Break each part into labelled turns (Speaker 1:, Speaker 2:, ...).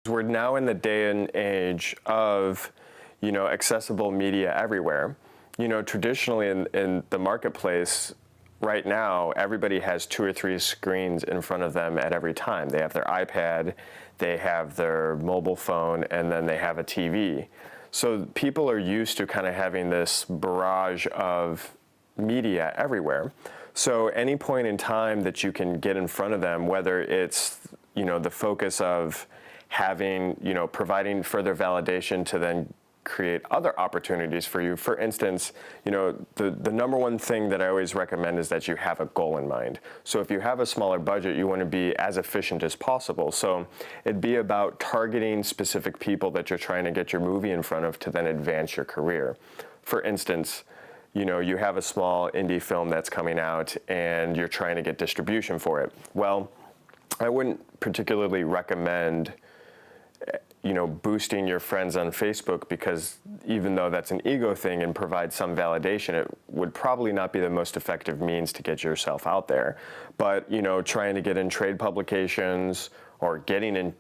Speaker 1: We're now in the day and age of, accessible media everywhere. Traditionally in the marketplace right now, everybody has 2 or 3 screens in front of them at every time. They have their iPad, they have their mobile phone, and then they have a TV. So people are used to kind of having this barrage of media everywhere. So any point in time that you can get in front of them, whether it's, the focus of having, providing further validation to then create other opportunities for you. For instance, the number one thing that I always recommend is that you have a goal in mind. So if you have a smaller budget, you want to be as efficient as possible. So it'd be about targeting specific people that you're trying to get your movie in front of to then advance your career. For instance, you have a small indie film that's coming out and you're trying to get distribution for it. Well, I wouldn't particularly recommend boosting your friends on Facebook, because even though that's an ego thing and provides some validation, it would probably not be the most effective means to get yourself out there. But, trying to get in trade publications or getting in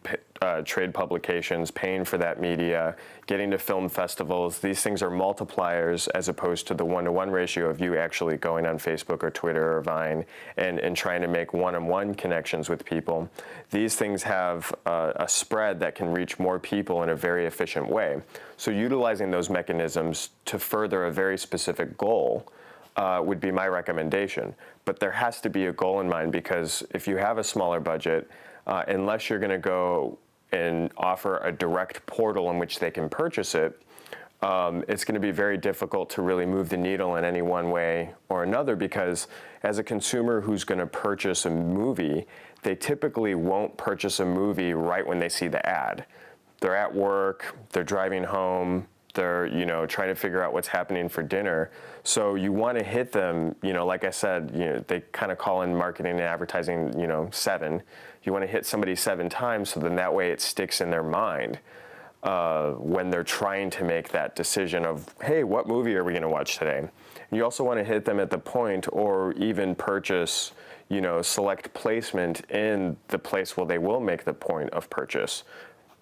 Speaker 1: trade publications, paying for that media, getting to film festivals, these things are multipliers as opposed to the 1-to-1 ratio of you actually going on Facebook or Twitter or Vine and trying to make one-on-one connections with people. These things have a spread that can reach more people in a very efficient way. So utilizing those mechanisms to further a very specific goal would be my recommendation. But there has to be a goal in mind, because if you have a smaller budget, unless you're going to go and offer a direct portal in which they can purchase it, it's going to be very difficult to really move the needle in any one way or another, because as a consumer who's going to purchase a movie, they typically won't purchase a movie right when they see the ad. They're at work, they're driving home, they're trying to figure out what's happening for dinner. So you want to hit them, like I said, they kind of call in marketing and advertising, 7. You want to hit somebody 7 times, so then that way it sticks in their mind when they're trying to make that decision of, hey, what movie are we going to watch today? And you also want to hit them at the point, or even purchase, select placement in the place where they will make the point of purchase.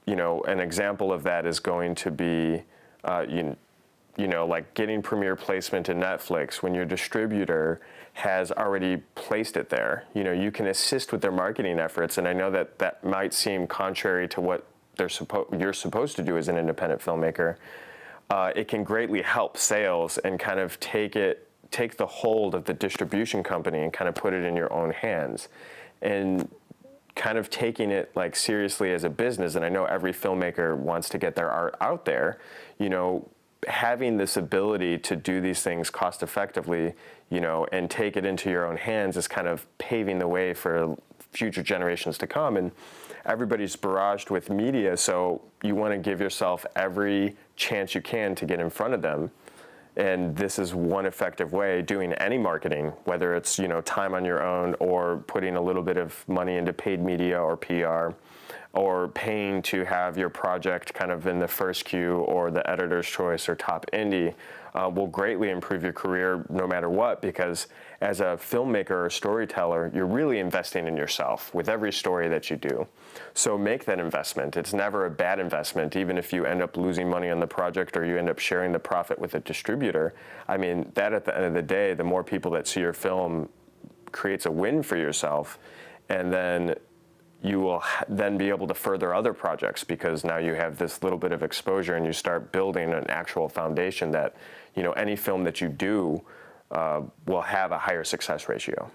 Speaker 1: An example of that is going to be like getting premiere placement in Netflix when your distributor has already placed it there. You can assist with their marketing efforts, and I know that might seem contrary to what you're supposed to do as an independent filmmaker. It can greatly help sales and kind of take the hold of the distribution company and kind of put it in your own hands, and kind of taking it like seriously as a business. And I know every filmmaker wants to get their art out there. Having this ability to do these things cost effectively, and take it into your own hands is kind of paving the way for future generations to come. And everybody's barraged with media, so you want to give yourself every chance you can to get in front of them. And this is one effective way, doing any marketing, whether it's, time on your own, or putting a little bit of money into paid media or PR, or paying to have your project kind of in the first queue or the editor's choice or top indie, will greatly improve your career no matter what, because as a filmmaker or storyteller, you're really investing in yourself with every story that you do. So make that investment. It's never a bad investment, even if you end up losing money on the project or you end up sharing the profit with a distributor. I mean, that at the end of the day, the more people that see your film creates a win for yourself, and then you will then be able to further other projects, because now you have this little bit of exposure and you start building an actual foundation that, any film that you do will have a higher success ratio.